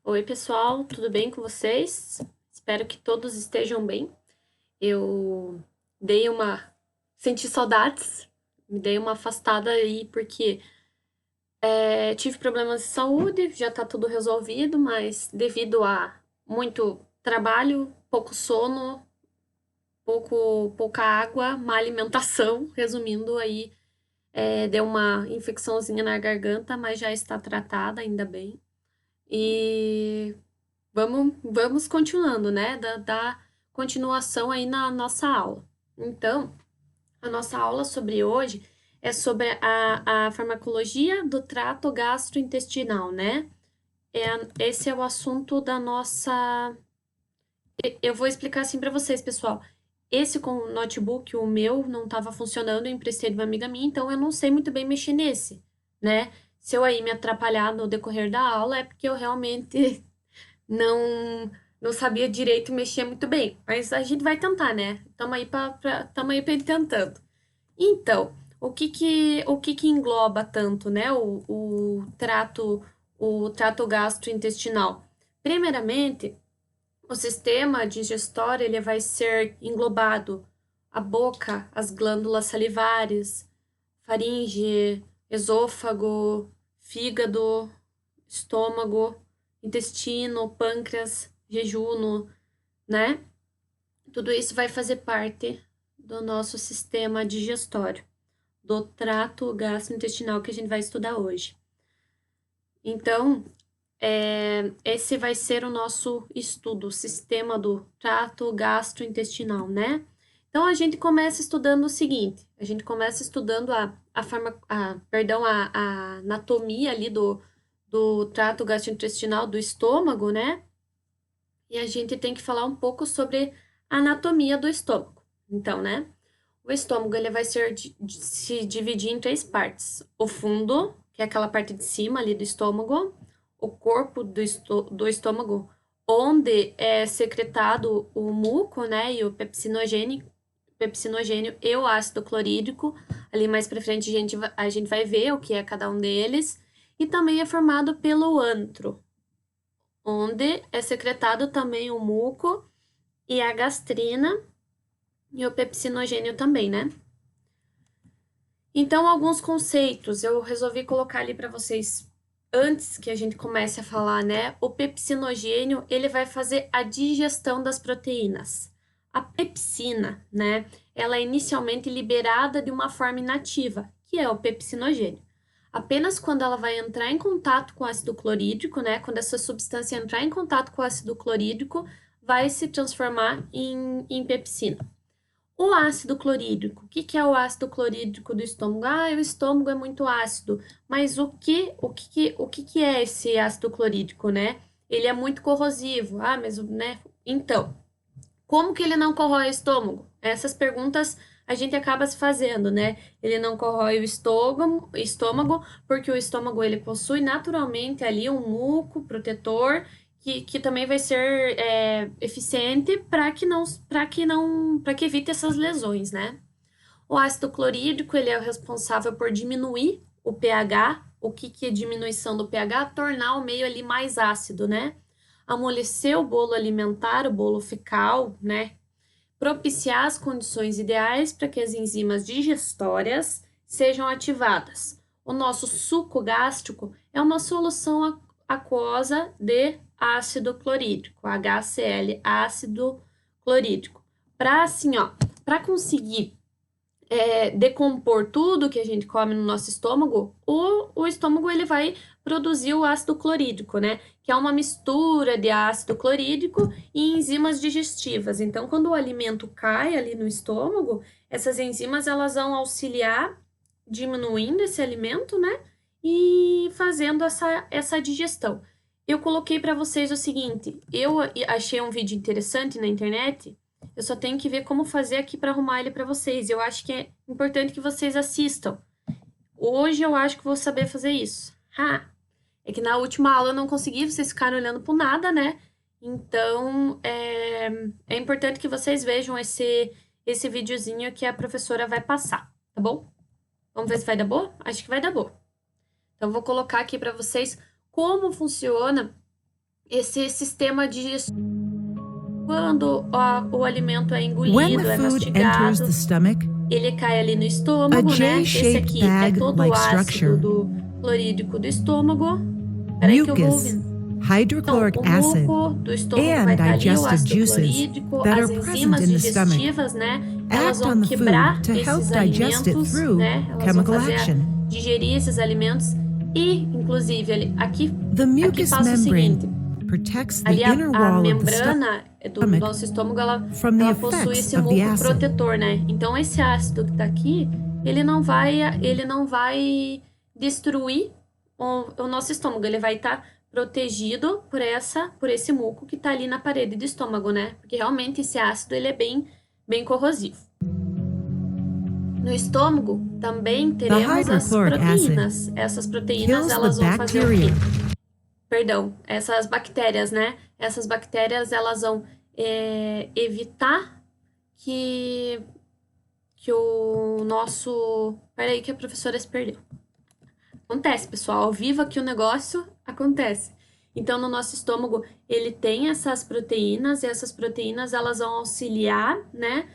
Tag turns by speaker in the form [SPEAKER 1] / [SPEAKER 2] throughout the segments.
[SPEAKER 1] Oi, pessoal, tudo bem com vocês? Espero que todos estejam bem. Eu dei uma. Senti saudades, me dei uma afastada aí porque tive problemas de saúde, já tá tudo resolvido, mas devido a muito trabalho, pouco sono, pouca água, má alimentação, resumindo aí, deu uma infecçãozinha na garganta, mas já está tratada, ainda bem. E vamos continuando, né? Da continuação aí na nossa aula. Então, a nossa aula sobre hoje é sobre a farmacologia do trato gastrointestinal, né? Esse é o assunto da nossa. Eu vou explicar assim para vocês, pessoal. Esse com o notebook, o meu, não estava funcionando, eu emprestei de uma amiga minha, então eu não sei muito bem mexer nesse, né? Se eu aí me atrapalhar no decorrer da aula, é porque eu realmente não sabia direito mexer muito bem, mas a gente vai tentar, né? Tamo aí pra ir tentando. Então, o que que engloba tanto, né, o trato gastrointestinal? Primeiramente, o sistema digestório, ele vai ser englobado a boca, as glândulas salivares, faringe, esôfago, fígado, estômago, intestino, pâncreas, jejuno, né? Tudo isso vai fazer parte do nosso sistema digestório, do trato gastrointestinal que a gente vai estudar hoje. Então, esse vai ser o nosso estudo, o sistema do trato gastrointestinal, né? Então, a gente começa estudando o seguinte, a gente começa estudando a anatomia ali do trato gastrointestinal do estômago, né? E a gente tem que falar um pouco sobre a anatomia do estômago. Então, né? O estômago ele vai se dividir em três partes: o fundo, que é aquela parte de cima ali do estômago, o corpo do estômago, onde é secretado o muco, né? E o pepsinogênio e o ácido clorídrico. Ali mais para frente a gente vai ver o que é cada um deles. E também é formado pelo antro, onde é secretado também o muco e a gastrina e o pepsinogênio também, né? Então, alguns conceitos eu resolvi colocar ali para vocês antes que a gente comece a falar, né? O pepsinogênio, ele vai fazer a digestão das proteínas. A pepsina, né? Ela é inicialmente liberada de uma forma inativa, que é o pepsinogênio. Apenas quando ela vai entrar em contato com o ácido clorídrico, né? Quando essa substância entrar em contato com o ácido clorídrico, vai se transformar em pepsina. O ácido clorídrico. O que que é o ácido clorídrico do estômago? Ah, o estômago é muito ácido. Mas o que que é esse ácido clorídrico, né? Ele é muito corrosivo. Ah, mas, né? Então, como que ele não corrói o estômago? Essas perguntas a gente acaba se fazendo, né? Ele não corrói o estômago porque o estômago ele possui naturalmente ali um muco protetor que também vai ser eficiente para que evite essas lesões, né? O ácido clorídrico ele é o responsável por diminuir o pH. O que que é diminuição do pH? Tornar o meio ali mais ácido, né? Amolecer o bolo alimentar, o bolo fecal, né? Propiciar as condições ideais para que as enzimas digestórias sejam ativadas. O nosso suco gástrico é uma solução aquosa de ácido clorídrico, HCl, ácido clorídrico. Para assim, ó, para conseguir decompor tudo que a gente come no nosso estômago, o estômago ele vai produzir o ácido clorídrico, né? Que é uma mistura de ácido clorídrico e enzimas digestivas. Então, quando o alimento cai ali no estômago, essas enzimas elas vão auxiliar diminuindo esse alimento, né? E fazendo essa digestão. Eu coloquei para vocês o seguinte: eu achei um vídeo interessante na internet. Eu só tenho que ver como fazer aqui para arrumar ele para vocês. Eu acho que é importante que vocês assistam. Hoje eu acho que vou saber fazer isso. Ha! É que na última aula eu não consegui, vocês ficaram olhando por nada, né? Então, é importante que vocês vejam esse videozinho que a professora vai passar, tá bom? Vamos ver se vai dar boa? Acho que vai dar boa. Então, vou colocar aqui para vocês como funciona esse sistema digestivo. Quando o alimento é
[SPEAKER 2] When
[SPEAKER 1] engolido,
[SPEAKER 2] the
[SPEAKER 1] é
[SPEAKER 2] food enters
[SPEAKER 1] mastigado,
[SPEAKER 2] the stomach,
[SPEAKER 1] ele cai ali no
[SPEAKER 2] a
[SPEAKER 1] estômago, né? Esse
[SPEAKER 2] J-shaped
[SPEAKER 1] aqui é todo o
[SPEAKER 2] bag-like
[SPEAKER 1] ácido
[SPEAKER 2] structure,
[SPEAKER 1] do clorídrico do estômago. Peraí que eu vou
[SPEAKER 2] mucus,
[SPEAKER 1] ouvindo. Então,
[SPEAKER 2] hydrochloric
[SPEAKER 1] o
[SPEAKER 2] acid,
[SPEAKER 1] muco do estômago vai
[SPEAKER 2] and
[SPEAKER 1] estar ali, o
[SPEAKER 2] digestive
[SPEAKER 1] ácido
[SPEAKER 2] juices
[SPEAKER 1] clorídrico,
[SPEAKER 2] that
[SPEAKER 1] as
[SPEAKER 2] are present
[SPEAKER 1] enzimas
[SPEAKER 2] in the stomach
[SPEAKER 1] digestivas, né? Elas
[SPEAKER 2] act
[SPEAKER 1] vão
[SPEAKER 2] on the food
[SPEAKER 1] quebrar
[SPEAKER 2] to help
[SPEAKER 1] esses
[SPEAKER 2] digest it
[SPEAKER 1] alimentos,
[SPEAKER 2] through
[SPEAKER 1] né? Elas vão
[SPEAKER 2] chemical
[SPEAKER 1] fazer
[SPEAKER 2] action.
[SPEAKER 1] digerir esses alimentos e, inclusive, aqui
[SPEAKER 2] The mucous
[SPEAKER 1] passa o
[SPEAKER 2] membrane
[SPEAKER 1] seguinte.
[SPEAKER 2] protects the
[SPEAKER 1] Ali
[SPEAKER 2] inner
[SPEAKER 1] a
[SPEAKER 2] wall of the
[SPEAKER 1] membrana do
[SPEAKER 2] stomach
[SPEAKER 1] nosso estômago,
[SPEAKER 2] from the
[SPEAKER 1] ela possui
[SPEAKER 2] effects
[SPEAKER 1] esse
[SPEAKER 2] of the
[SPEAKER 1] muco
[SPEAKER 2] acid.
[SPEAKER 1] protetor, né? Então esse ácido que tá aqui, ele não vai destruir o nosso estômago, ele vai estar protegido por esse muco que tá ali na parede do estômago, né? Porque realmente esse ácido ele é bem corrosivo. No estômago também teremos as
[SPEAKER 2] hydrochloric acid
[SPEAKER 1] proteínas. Essas proteínas
[SPEAKER 2] kills the
[SPEAKER 1] elas vão fazer o quê?
[SPEAKER 2] bacteria
[SPEAKER 1] Perdão, essas bactérias, né? Essas bactérias, elas vão evitar que o nosso... Peraí que a professora se perdeu. Acontece, pessoal. Ao vivo aqui o negócio acontece. Então, no nosso estômago, ele tem essas proteínas, e essas proteínas, elas vão auxiliar, né?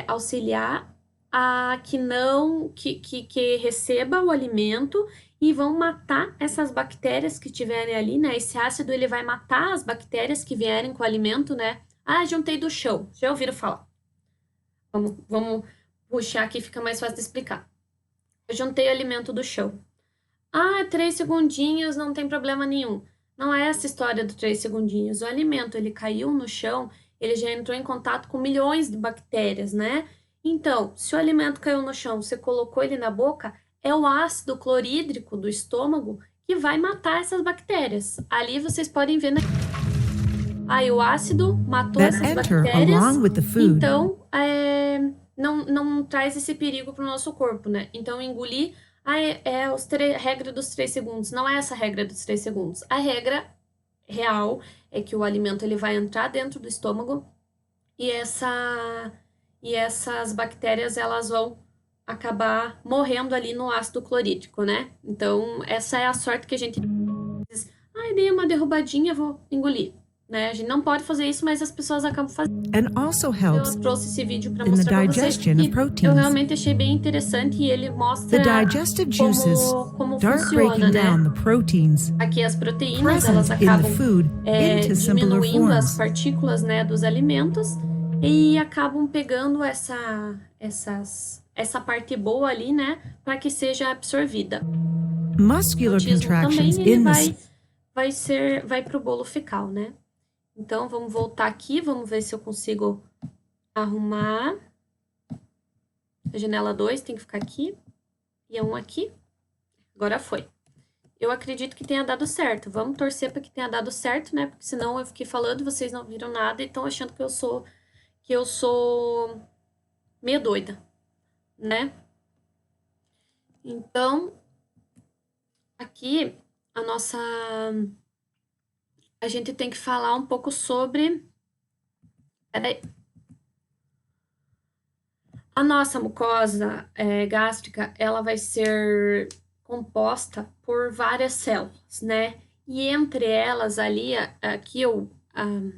[SPEAKER 1] Auxiliar a que não... que receba o alimento e vão matar essas bactérias que tiverem ali, né? Esse ácido, ele vai matar as bactérias que vierem com o alimento, né? Ah, juntei do chão. Já ouviram falar? Vamos puxar aqui, fica mais fácil de explicar. Eu juntei o alimento do chão. Ah, 3 segundinhos, não tem problema nenhum. Não é essa história do 3 segundinhos. O alimento, ele caiu no chão, ele já entrou em contato com milhões de bactérias, né? Então, se o alimento caiu no chão, você colocou ele na boca, é o ácido clorídrico do estômago que vai matar essas bactérias. Ali vocês podem ver, né? Aí o ácido matou
[SPEAKER 2] that
[SPEAKER 1] essas
[SPEAKER 2] enter
[SPEAKER 1] bactérias,
[SPEAKER 2] along with the food.
[SPEAKER 1] então não traz esse perigo para o nosso corpo, né? Então, engolir a regra dos 3 segundos. Não é essa regra dos 3 segundos. A regra real é que o alimento ele vai entrar dentro do estômago e essas bactérias elas vão acabar morrendo ali no ácido clorídrico, né? Então, essa é a sorte que a gente diz. Ai, dei uma derrubadinha, vou engolir. Né? A gente não pode fazer isso, mas as pessoas acabam fazendo.
[SPEAKER 2] And also helps
[SPEAKER 1] Eu trouxe esse vídeo para
[SPEAKER 2] in the
[SPEAKER 1] mostrar para vocês
[SPEAKER 2] digestion of
[SPEAKER 1] porque eu
[SPEAKER 2] proteins.
[SPEAKER 1] realmente achei bem interessante e ele
[SPEAKER 2] The
[SPEAKER 1] mostra
[SPEAKER 2] digestive juices
[SPEAKER 1] como
[SPEAKER 2] start
[SPEAKER 1] funciona,
[SPEAKER 2] breaking
[SPEAKER 1] né?
[SPEAKER 2] down the proteins
[SPEAKER 1] Aqui as proteínas, elas
[SPEAKER 2] present in the
[SPEAKER 1] acabam
[SPEAKER 2] food into simpler
[SPEAKER 1] diminuindo as
[SPEAKER 2] forms.
[SPEAKER 1] partículas, né, dos alimentos e acabam pegando essa parte boa ali, né, para que seja absorvida.
[SPEAKER 2] Muscular
[SPEAKER 1] O autismo
[SPEAKER 2] contractions
[SPEAKER 1] também ele
[SPEAKER 2] in the
[SPEAKER 1] vai pro bolo fecal, né? Então, vamos voltar aqui, vamos ver se eu consigo arrumar. A janela 2 tem que ficar aqui, e a 1 aqui. Agora foi. Eu acredito que tenha dado certo. Vamos torcer para que tenha dado certo, né? Porque senão eu fiquei falando e vocês não viram nada e estão achando que eu sou meio doida, né? Então, aqui a gente tem que falar um pouco sobre... Peraí. A nossa mucosa gástrica, ela vai ser composta por várias células, né? E entre elas ali, aqui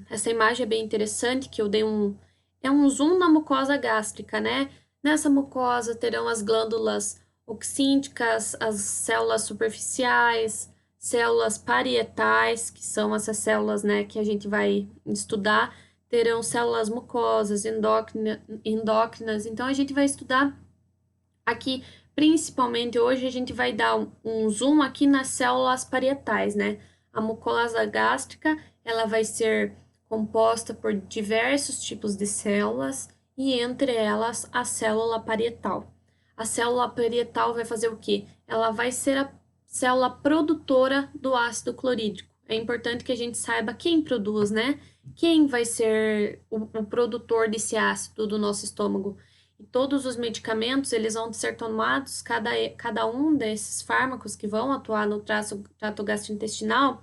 [SPEAKER 1] essa imagem é bem interessante, que eu dei um zoom na mucosa gástrica, né? Nessa mucosa terão as glândulas oxínticas, as células superficiais, células parietais, que são essas células, né, que a gente vai estudar, terão células mucosas, endócrinas. Então, a gente vai estudar aqui, principalmente hoje, a gente vai dar um zoom aqui nas células parietais, né? A mucosa gástrica, ela vai ser composta por diversos tipos de células e entre elas a célula parietal. A célula parietal vai fazer o quê? Ela vai ser a célula produtora do ácido clorídrico. É importante que a gente saiba quem produz, né? Quem vai ser o produtor desse ácido do nosso estômago. E todos os medicamentos, eles vão ser tomados, cada um desses fármacos que vão atuar no trato gastrointestinal,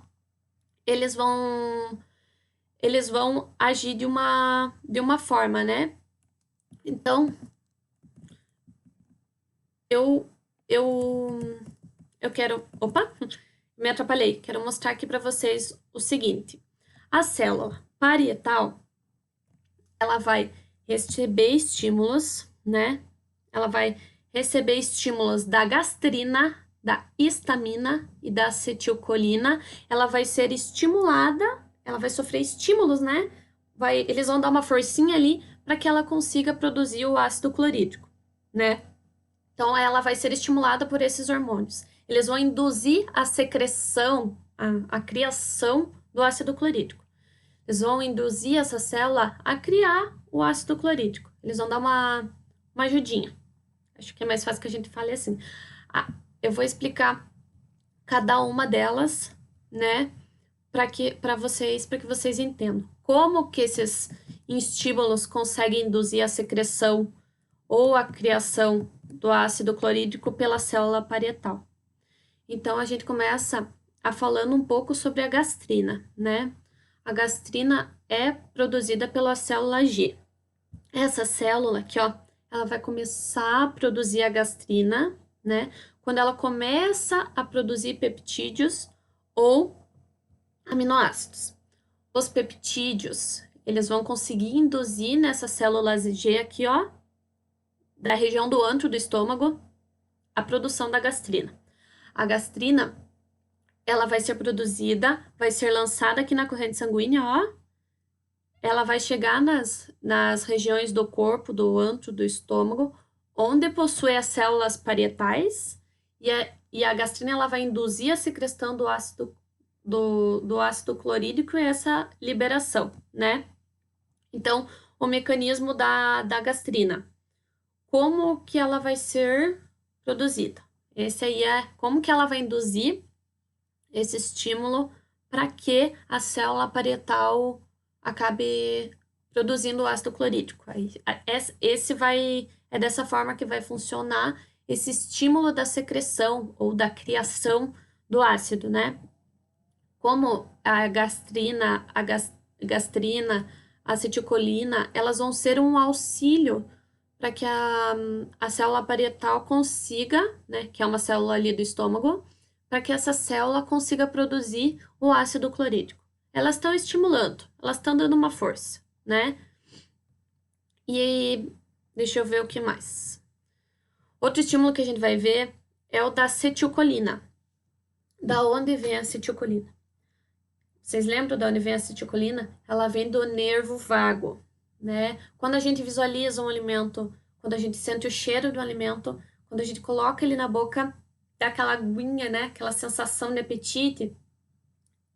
[SPEAKER 1] eles vão agir de uma forma, né? Então, eu quero... Opa! me atrapalhei. Quero mostrar aqui para vocês o seguinte. A célula parietal, ela vai receber estímulos, né? Ela vai receber estímulos da gastrina, da histamina e da acetilcolina. Ela vai ser estimulada, ela vai sofrer estímulos, né? Eles vão dar uma forcinha ali para que ela consiga produzir o ácido clorídrico, né? Então, ela vai ser estimulada por esses hormônios. Eles vão induzir a secreção, a criação do ácido clorídrico. Eles vão induzir essa célula a criar o ácido clorídrico. Eles vão dar uma ajudinha. Acho que é mais fácil que a gente fale assim. Eu vou explicar cada uma delas, né, para que vocês entendam como que esses estímulos conseguem induzir a secreção ou a criação do ácido clorídrico pela célula parietal. Então, a gente começa falando um pouco sobre a gastrina, né? A gastrina é produzida pela célula G. Essa célula aqui, ó, ela vai começar a produzir a gastrina, né? Quando ela começa a produzir peptídeos ou aminoácidos. Os peptídeos, eles vão conseguir induzir nessa célula G aqui, ó, da região do antro do estômago, a produção da gastrina. A gastrina, ela vai ser produzida, vai ser lançada aqui na corrente sanguínea, ó. Ela vai chegar nas regiões do corpo, do antro do estômago, onde possui as células parietais, e a gastrina ela vai induzir a secreção do ácido clorídrico e essa liberação, né? Então, o mecanismo da gastrina. Como que ela vai ser produzida? Esse aí é como que ela vai induzir esse estímulo para que a célula parietal acabe produzindo o ácido clorídrico. É dessa forma que vai funcionar esse estímulo da secreção ou da criação do ácido, né? Como a gastrina, a acetilcolina, elas vão ser um auxílio para que a célula parietal consiga, né, que é uma célula ali do estômago, para que essa célula consiga produzir o ácido clorídrico. Elas estão estimulando, elas estão dando uma força, né? E deixa eu ver o que mais. Outro estímulo que a gente vai ver é o da acetilcolina. Da onde vem a acetilcolina? Vocês lembram de onde vem a acetilcolina? Ela vem do nervo vago, né? Quando a gente visualiza um alimento, quando a gente sente o cheiro do alimento, quando a gente coloca ele na boca, dá aquela aguinha, né? Aquela sensação de apetite.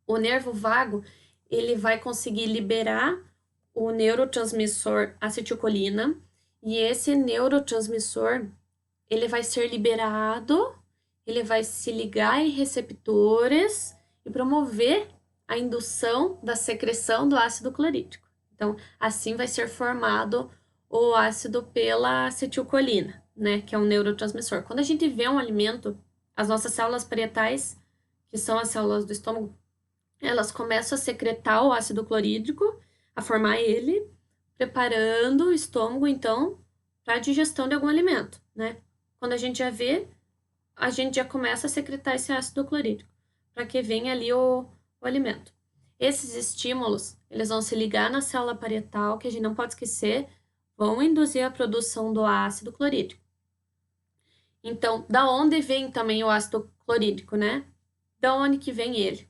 [SPEAKER 1] O nervo vago, ele vai conseguir liberar o neurotransmissor acetilcolina, e esse neurotransmissor, ele vai ser liberado, ele vai se ligar em receptores e promover a indução da secreção do ácido clorídrico. Então, assim vai ser formado o ácido pela acetilcolina, né, que é um neurotransmissor. Quando a gente vê um alimento, as nossas células parietais, que são as células do estômago, elas começam a secretar o ácido clorídrico, a formar ele, preparando o estômago, então, para a digestão de algum alimento, né? Quando a gente já vê, a gente já começa a secretar esse ácido clorídrico, para que venha ali o alimento. Esses estímulos, eles vão se ligar na célula parietal, que a gente não pode esquecer, vão induzir a produção do ácido clorídrico. Então, da onde vem também o ácido clorídrico, né? Da onde que vem ele?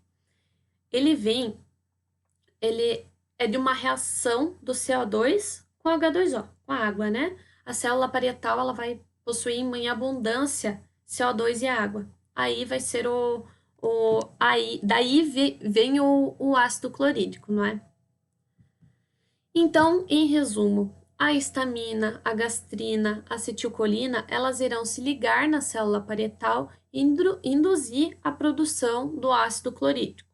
[SPEAKER 1] Ele é de uma reação do CO2 com H2O, com a água, né? A célula parietal, ela vai possuir em abundância CO2 e água. Aí vai ser daí vem o ácido clorídrico, não é? Então, em resumo, a histamina, a gastrina, a acetilcolina, elas irão se ligar na célula parietal e induzir a produção do ácido clorídrico.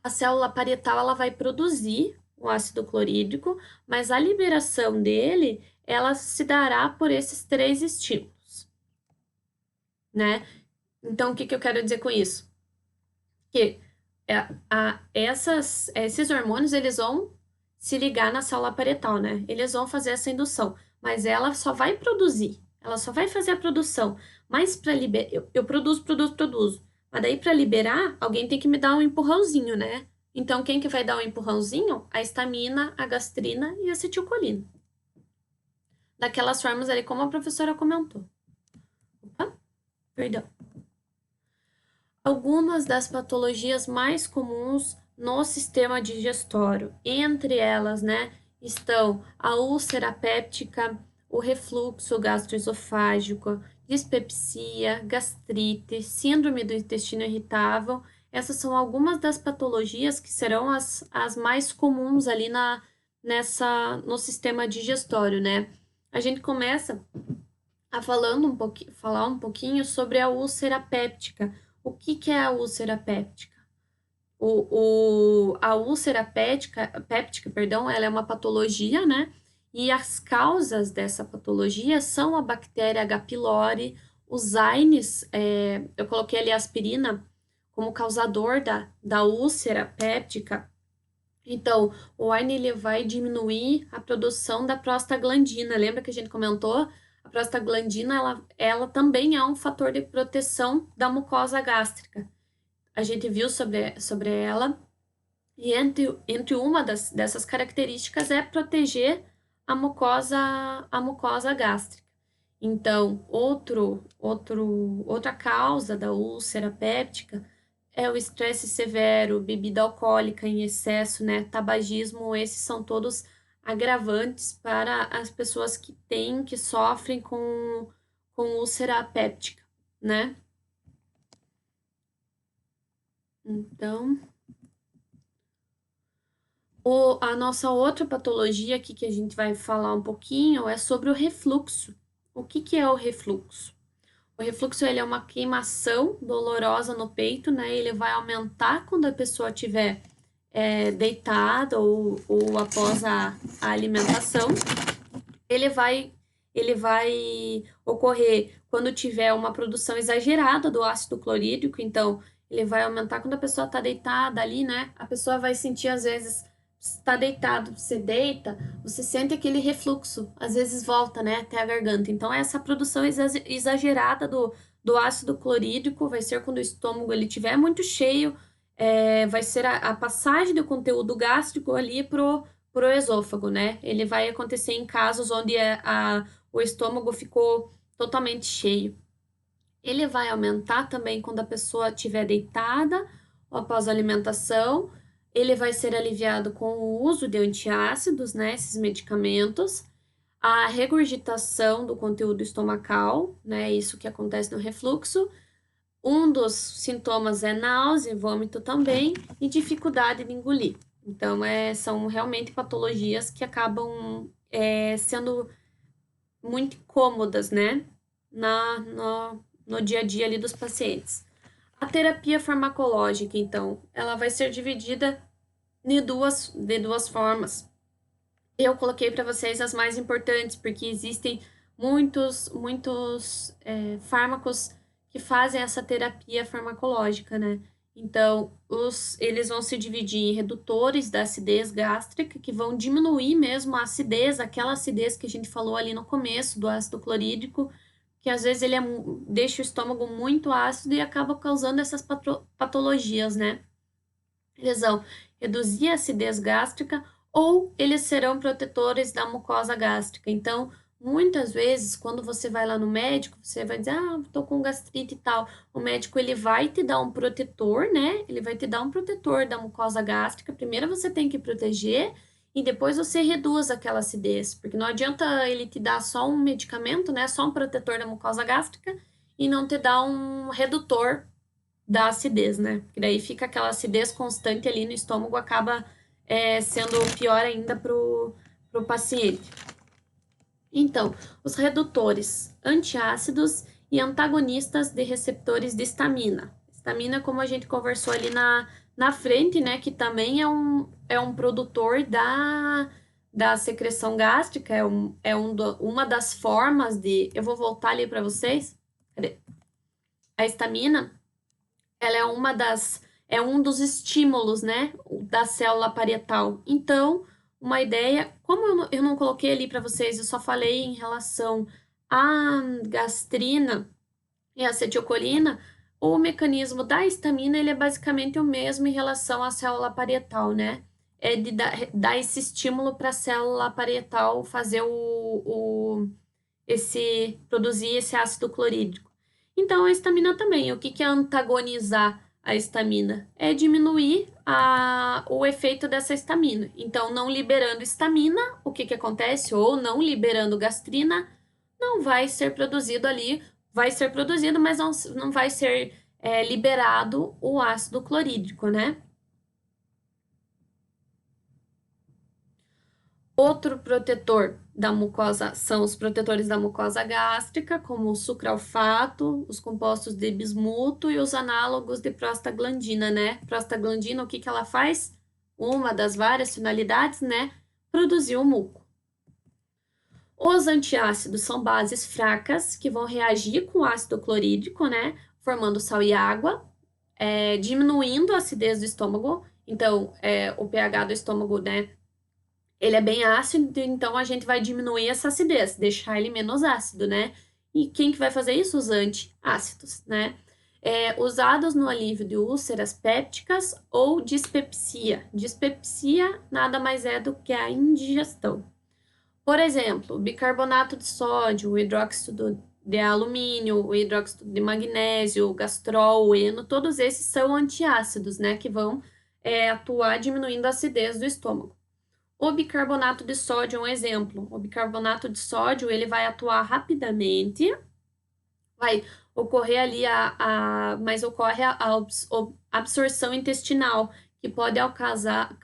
[SPEAKER 1] A célula parietal ela vai produzir o ácido clorídrico, mas a liberação dele, ela se dará por esses 3 estímulos, né? Então, o que eu quero dizer com isso? Que esses hormônios, eles vão se ligar na célula parietal, né? Eles vão fazer essa indução, mas ela só vai produzir, ela só vai fazer a produção, mas para liberar, eu produzo, Mas daí, para liberar, alguém tem que me dar um empurrãozinho, né? Então, quem que vai dar um empurrãozinho? A histamina, a gastrina e a acetilcolina. Daquelas formas ali, como a professora comentou. Opa, perdão. Algumas das patologias mais comuns no sistema digestório, entre elas, né, estão a úlcera péptica, o refluxo gastroesofágico, dispepsia, gastrite, síndrome do intestino irritável. Essas são algumas das patologias que serão as mais comuns ali no sistema digestório, né? A gente começa falar um pouquinho sobre a úlcera péptica. O que é a úlcera péptica? A úlcera péptica, perdão, ela é uma patologia, né? E as causas dessa patologia são a bactéria H. pylori, os AINES, eu coloquei ali a aspirina como causador da úlcera péptica. Então, o AINE ele vai diminuir a produção da prostaglandina. Lembra que a gente comentou? A prostaglandina, ela também é um fator de proteção da mucosa gástrica. A gente viu sobre ela, e entre uma dessas características é proteger a mucosa gástrica. Então, outra causa da úlcera péptica é o estresse severo, bebida alcoólica em excesso, né? Tabagismo, esses são todos agravantes para as pessoas que sofrem com úlcera péptica, né? Então, a nossa outra patologia aqui que a gente vai falar um pouquinho é sobre o refluxo. O que é o refluxo? O refluxo ele é uma queimação dolorosa no peito, né? Ele vai aumentar quando a pessoa estiver deitada ou após a alimentação. Ele vai ocorrer quando tiver uma produção exagerada do ácido clorídrico, então ele vai aumentar quando a pessoa está deitada ali, né? A pessoa vai sentir, às vezes, está deitado, você deita, você sente aquele refluxo, às vezes volta, né, até a garganta. Então, essa produção exagerada do ácido clorídrico vai ser quando o estômago ele estiver muito cheio, vai ser a passagem do conteúdo gástrico ali pro esôfago, né? Ele vai acontecer em casos onde o estômago ficou totalmente cheio. Ele vai aumentar também quando a pessoa estiver deitada ou após a alimentação. Ele vai ser aliviado com o uso de antiácidos, né? Esses medicamentos. A regurgitação do conteúdo estomacal, né? Isso que acontece no refluxo. Um dos sintomas é náusea, vômito também, e dificuldade de engolir. Então, são realmente patologias que acabam sendo muito incômodas, né, no dia a dia ali dos pacientes. A terapia farmacológica, então, ela vai ser dividida de duas formas. Eu coloquei para vocês as mais importantes, porque existem muitos fármacos que fazem essa terapia farmacológica, né? Então, eles vão se dividir em redutores da acidez gástrica, que vão diminuir mesmo a acidez, aquela acidez que a gente falou ali no começo do ácido clorídrico, que às vezes ele deixa o estômago muito ácido e acaba causando essas patologias, né? Eles vão reduzir a acidez gástrica ou eles serão protetores da mucosa gástrica. Então, muitas vezes, quando você vai lá no médico, você vai dizer, tô com gastrite e tal. O médico, ele vai te dar um protetor, né? Ele vai te dar um protetor da mucosa gástrica. Primeiro você tem que proteger e depois você reduz aquela acidez. Porque não adianta ele te dar só um medicamento, né? Só um protetor da mucosa gástrica e não te dar um redutor da acidez, né? Porque daí fica aquela acidez constante ali no estômago, acaba sendo pior ainda pro paciente. Então, os redutores antiácidos e antagonistas de receptores de histamina. Histamina, como a gente conversou ali na frente, né, que também é um produtor da secreção gástrica, uma das formas de... Eu vou voltar ali para vocês. Cadê? A histamina, ela é um dos estímulos, né, da célula parietal. Então, uma ideia, como eu não coloquei ali para vocês, eu só falei em relação à gastrina e acetilcolina, O mecanismo da histamina, ele é basicamente o mesmo em relação à célula parietal, né? É de dar esse estímulo para a célula parietal fazer produzir esse ácido clorídrico. Então, a histamina também. O que é antagonizar a histamina? É diminuir o efeito dessa histamina. Então, não liberando histamina, o que acontece? Ou não liberando gastrina, não vai ser produzido ali, vai ser produzido, mas não vai ser liberado o ácido clorídrico, né? Outro protetor da mucosa são os protetores da mucosa gástrica, como o sucralfato, os compostos de bismuto e os análogos de prostaglandina, né? Prostaglandina, o que ela faz? Uma das várias finalidades, né? Produzir o muco. Os antiácidos são bases fracas que vão reagir com o ácido clorídrico, né? Formando sal e água, diminuindo a acidez do estômago. Então, o pH do estômago, né? Ele é bem ácido, então a gente vai diminuir essa acidez, deixar ele menos ácido, né? E quem que vai fazer isso? Os antiácidos, né? Usados no alívio de úlceras pépticas ou dispepsia. Dispepsia nada mais é do que a indigestão. Por exemplo, o bicarbonato de sódio, o hidróxido de alumínio, o hidróxido de magnésio, o gastrol, o eno, todos esses são antiácidos, né? Que vão atuar diminuindo a acidez do estômago. O bicarbonato de sódio é um exemplo. O bicarbonato de sódio, ele vai atuar rapidamente, vai ocorrer ali mas ocorre a absorção intestinal, que pode causar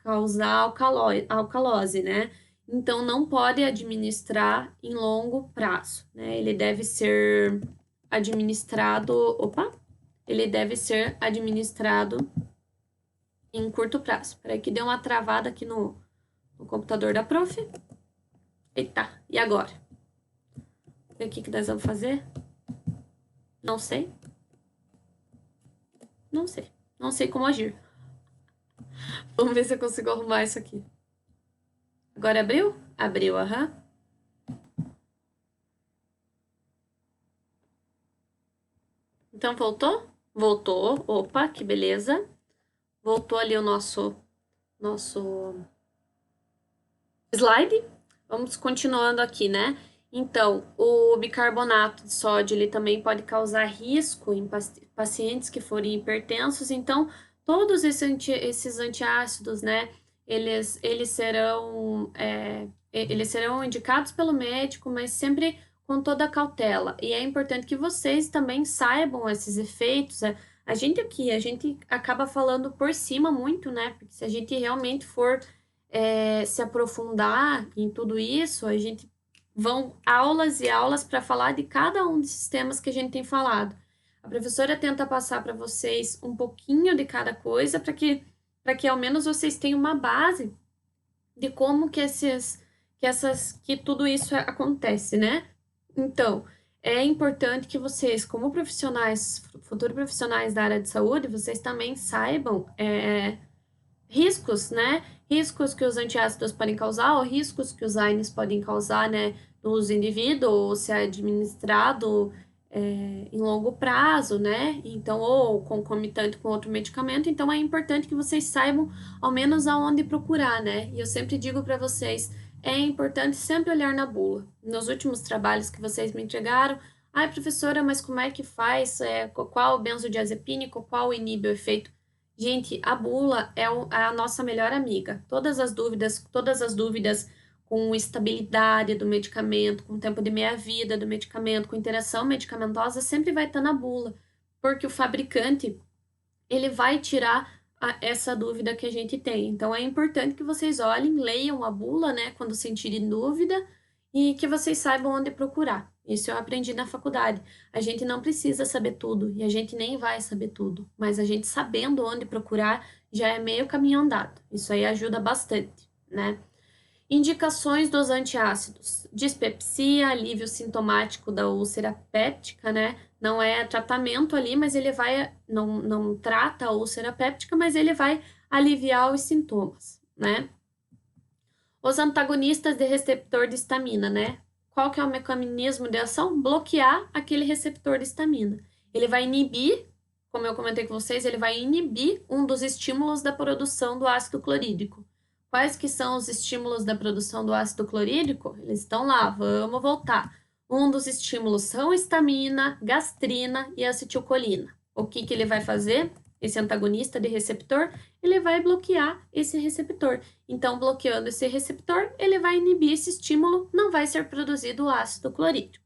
[SPEAKER 1] alcalose, né? Então, não pode administrar em longo prazo, né? Ele deve ser administrado, ele deve ser administrado em curto prazo. Peraí que deu uma travada aqui no computador da prof. Eita, e agora? O que nós vamos fazer? Não sei. Não sei. Não sei como agir. Vamos ver se eu consigo arrumar isso aqui. Agora abriu? Abriu, aham. Então, voltou? Voltou. Opa, que beleza. Voltou ali o nosso slide. Vamos continuando aqui, né? Então, o bicarbonato de sódio, ele também pode causar risco em pacientes que forem hipertensos. Então, todos esses antiácidos, né? Eles serão indicados pelo médico, mas sempre com toda a cautela. E é importante que vocês também saibam esses efeitos. A gente acaba falando por cima muito, né? Porque se a gente realmente for se aprofundar em tudo isso, a gente vão aulas e aulas para falar de cada um desses temas que a gente tem falado. A professora tenta passar para vocês um pouquinho de cada coisa para que ao menos vocês tenham uma base de como que tudo isso acontece, né? Então, é importante que vocês, como profissionais, futuros profissionais da área de saúde, vocês também saibam riscos, né? Riscos que os antiácidos podem causar, ou riscos que os AINES podem causar, né? Nos indivíduos, ou se é administrado em longo prazo, né? Então, ou concomitante com outro medicamento. Então, é importante que vocês saibam, ao menos, aonde procurar, né? E eu sempre digo para vocês, é importante sempre olhar na bula. Nos últimos trabalhos que vocês me entregaram, ai, professora, mas como é que faz? Qual o benzodiazepínico? Qual inibe o efeito? Gente, a bula é a nossa melhor amiga. Todas as dúvidas com estabilidade do medicamento, com tempo de meia-vida do medicamento, com interação medicamentosa, sempre vai estar na bula, porque o fabricante, ele vai tirar essa dúvida que a gente tem. Então, é importante que vocês olhem, leiam a bula, né, quando sentirem dúvida, e que vocês saibam onde procurar. Isso eu aprendi na faculdade. A gente não precisa saber tudo e a gente nem vai saber tudo, mas a gente sabendo onde procurar já é meio caminho andado. Isso aí ajuda bastante, né? Indicações dos antiácidos: dispepsia, alívio sintomático da úlcera péptica, né? Não é tratamento ali, mas ele vai, não trata a úlcera péptica, mas ele vai aliviar os sintomas, né? Os antagonistas de receptor de histamina, né? Qual que é o mecanismo de ação? Bloquear aquele receptor de histamina. Ele vai inibir, como eu comentei com vocês, ele vai inibir um dos estímulos da produção do ácido clorídrico. Quais que são os estímulos da produção do ácido clorídrico? Eles estão lá, vamos voltar. Um dos estímulos são histamina, gastrina e acetilcolina. O que ele vai fazer? Esse antagonista de receptor, ele vai bloquear esse receptor. Então, bloqueando esse receptor, ele vai inibir esse estímulo, não vai ser produzido o ácido clorídrico.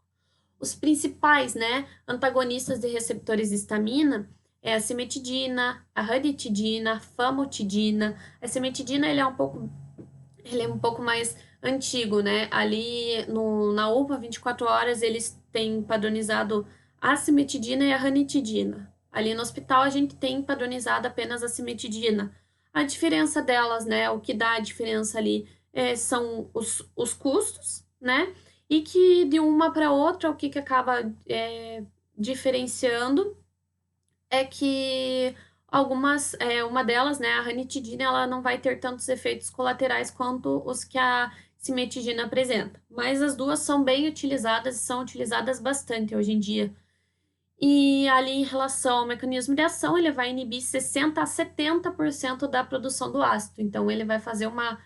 [SPEAKER 1] Os principais, né, antagonistas de receptores de histamina é a cimetidina, a ranitidina, a famotidina. A cimetidina, ele é um pouco mais antigo, né? Ali na UPA 24 horas, eles têm padronizado a cimetidina e a ranitidina. Ali no hospital, a gente tem padronizado apenas a cimetidina. A diferença delas, né, o que dá a diferença ali são os custos, né? E que de uma para outra, o que acaba diferenciando é que uma delas, né, a ranitidina, ela não vai ter tantos efeitos colaterais quanto os que a cimetidina apresenta. Mas as duas são bem utilizadas e são utilizadas bastante hoje em dia. E ali em relação ao mecanismo de ação, ele vai inibir 60% a 70% da produção do ácido. Então, ele vai fazer uma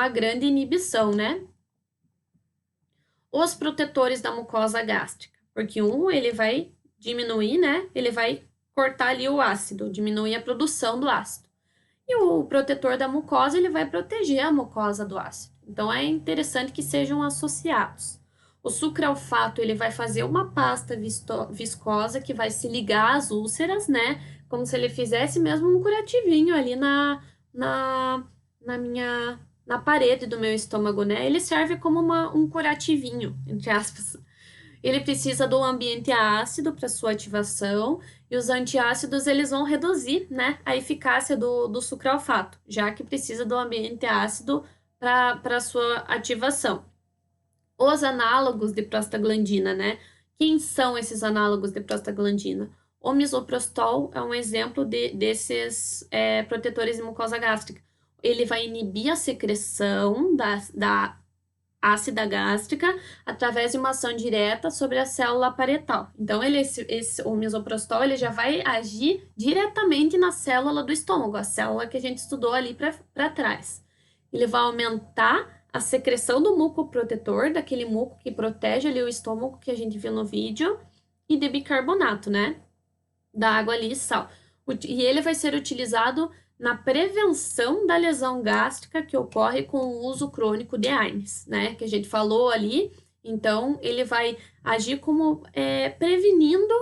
[SPEAKER 1] grande inibição, né? Os protetores da mucosa gástrica, porque ele vai diminuir, né? Ele vai cortar ali o ácido, diminuir a produção do ácido. E o protetor da mucosa, ele vai proteger a mucosa do ácido. Então, é interessante que sejam associados. O sucralfato, ele vai fazer uma pasta viscosa que vai se ligar às úlceras, né? Como se ele fizesse mesmo um curativinho ali na parede do meu estômago, né? Ele serve como um curativinho, entre aspas. Ele precisa do ambiente ácido para sua ativação e os antiácidos eles vão reduzir, né, a eficácia do sucralfato, já que precisa do ambiente ácido para sua ativação. Os análogos de prostaglandina, né? Quem são esses análogos de prostaglandina? O misoprostol é um exemplo desses protetores de mucosa gástrica. Ele vai inibir a secreção da ácida gástrica através de uma ação direta sobre a célula parietal. Então, o misoprostol ele já vai agir diretamente na célula do estômago, a célula que a gente estudou ali para trás. Ele vai aumentar a secreção do muco protetor, daquele muco que protege ali o estômago que a gente viu no vídeo, e de bicarbonato, né? Da água ali e sal. E ele vai ser utilizado na prevenção da lesão gástrica que ocorre com o uso crônico de AINES, né? Que a gente falou ali. Então, ele vai agir como prevenindo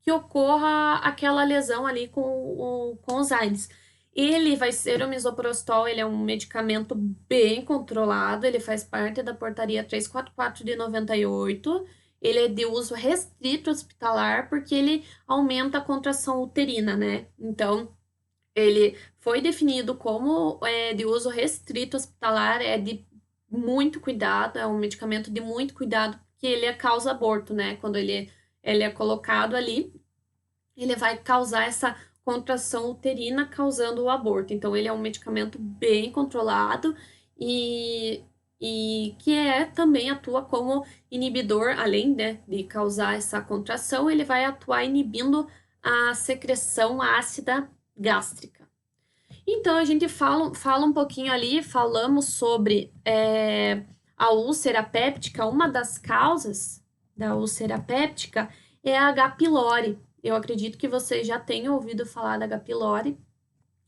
[SPEAKER 1] que ocorra aquela lesão ali com os AINES. Ele vai ser o misoprostol, ele é um medicamento bem controlado, ele faz parte da portaria 344 de 98. Ele é de uso restrito hospitalar porque ele aumenta a contração uterina, né? Então, ele foi definido como de uso restrito hospitalar, é de muito cuidado, é um medicamento de muito cuidado, porque ele causa aborto, né? Quando ele é colocado ali, ele vai causar essa contração uterina, causando o aborto. Então, ele é um medicamento bem controlado e que também atua como inibidor, além, né, de causar essa contração, ele vai atuar inibindo a secreção ácida gástrica. Então, a gente fala um pouquinho ali, falamos sobre a úlcera péptica. Uma das causas da úlcera péptica é a H. pylori. Eu acredito que vocês já tenham ouvido falar da H. pylori.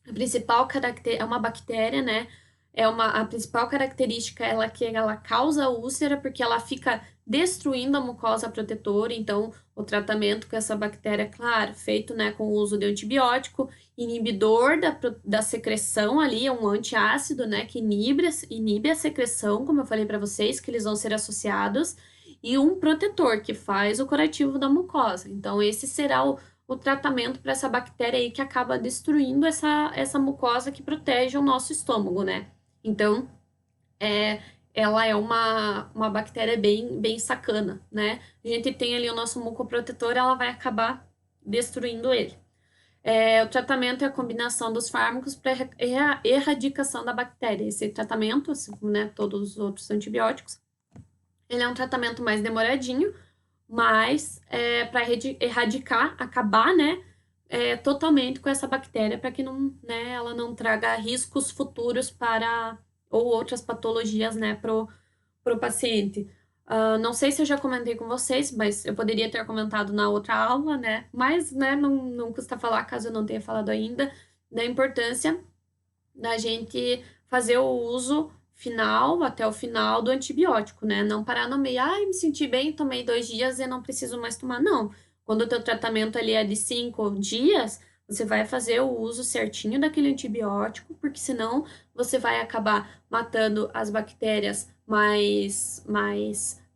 [SPEAKER 1] A principal característica é uma bactéria, né? A principal característica é que ela causa úlcera porque ela fica destruindo a mucosa protetora. Então, o tratamento com essa bactéria, claro, feito, né, com o uso de antibiótico, inibidor da secreção ali, é um antiácido, né, que inibe a secreção, como eu falei para vocês, que eles vão ser associados, e um protetor que faz o curativo da mucosa. Então, esse será o tratamento para essa bactéria aí que acaba destruindo essa mucosa que protege o nosso estômago, né? Então, ela é uma bactéria bem sacana, né? A gente tem ali o nosso mucoprotetor, ela vai acabar destruindo ele. O tratamento é a combinação dos fármacos para erradicação da bactéria. Esse tratamento, assim como, né, todos os outros antibióticos, ele é um tratamento mais demoradinho, mas para erradicar, acabar, né, totalmente com essa bactéria para que não, né, ela não traga riscos futuros para ou outras patologias, né, pro paciente. Não sei se eu já comentei com vocês, mas eu poderia ter comentado na outra aula, né? Mas, né, não custa falar, caso eu não tenha falado ainda, da importância da gente fazer o uso final, até o final do antibiótico, né? Não parar no meio, ai, me senti bem, tomei 2 dias e não preciso mais tomar. Não. Quando o teu tratamento ali é de 5 dias, você vai fazer o uso certinho daquele antibiótico, porque senão você vai acabar matando as bactérias mais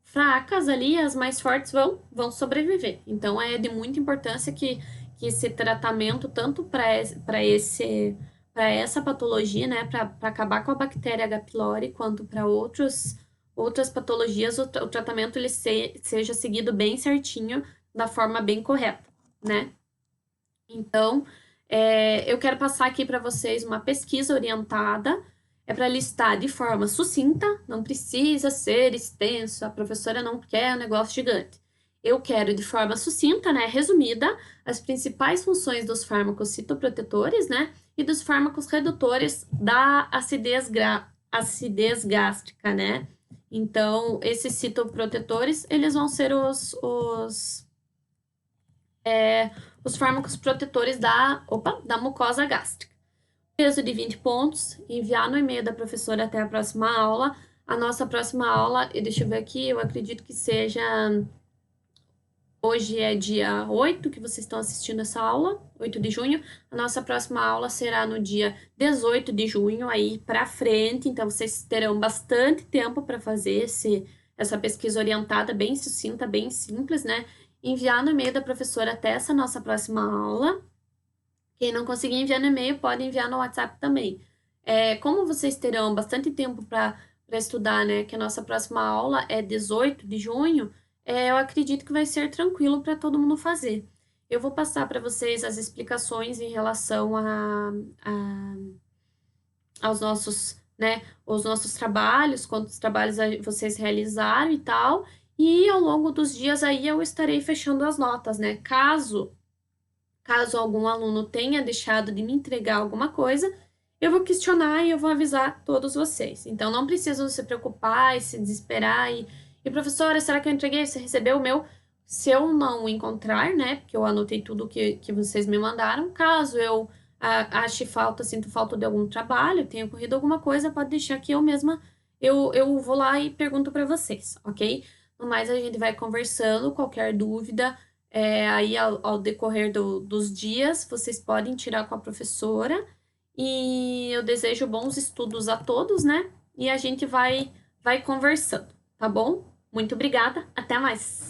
[SPEAKER 1] fracas ali, as mais fortes vão sobreviver. Então, é de muita importância que esse tratamento, tanto para essa patologia, né, para acabar com a bactéria H. pylori, quanto para outras patologias, o tratamento ele seja seguido bem certinho, da forma bem correta, né? Então, eu quero passar aqui para vocês uma pesquisa orientada, para listar de forma sucinta, não precisa ser extenso, a professora não quer um negócio gigante. Eu quero de forma sucinta, né, resumida, as principais funções dos fármacos citoprotetores, né, e dos fármacos redutores da acidez gástrica, né? Então, esses citoprotetores, eles vão ser os fármacos protetores da mucosa gástrica. Peso de 20 pontos, enviar no e-mail da professora até a próxima aula. A nossa próxima aula, deixa eu ver aqui, eu acredito que seja... Hoje é dia 8 que vocês estão assistindo essa aula, 8 de junho. A nossa próxima aula será no dia 18 de junho, aí para frente. Então, vocês terão bastante tempo para fazer essa pesquisa orientada, bem sucinta, bem simples, né? Enviar no e-mail da professora até essa nossa próxima aula. Quem não conseguir enviar no e-mail, pode enviar no WhatsApp também. Como vocês terão bastante tempo para estudar, né? Que a nossa próxima aula é 18 de junho, eu acredito que vai ser tranquilo para todo mundo fazer. Eu vou passar para vocês as explicações em relação aos nossos, né, os nossos trabalhos, quantos trabalhos vocês realizaram e tal. E ao longo dos dias aí eu estarei fechando as notas, né? Caso algum aluno tenha deixado de me entregar alguma coisa, eu vou questionar e eu vou avisar todos vocês. Então, não precisam se preocupar e se desesperar e professora, será que eu entreguei? Você recebeu o meu? Se eu não encontrar, né, porque eu anotei tudo que vocês me mandaram, caso eu ache falta, sinto falta de algum trabalho, tenha ocorrido alguma coisa, pode deixar que eu mesma, eu vou lá e pergunto para vocês, ok? No mais, a gente vai conversando, qualquer dúvida, aí ao decorrer dos dias, vocês podem tirar com a professora. E eu desejo bons estudos a todos, né? E a gente vai conversando, tá bom? Muito obrigada, até mais!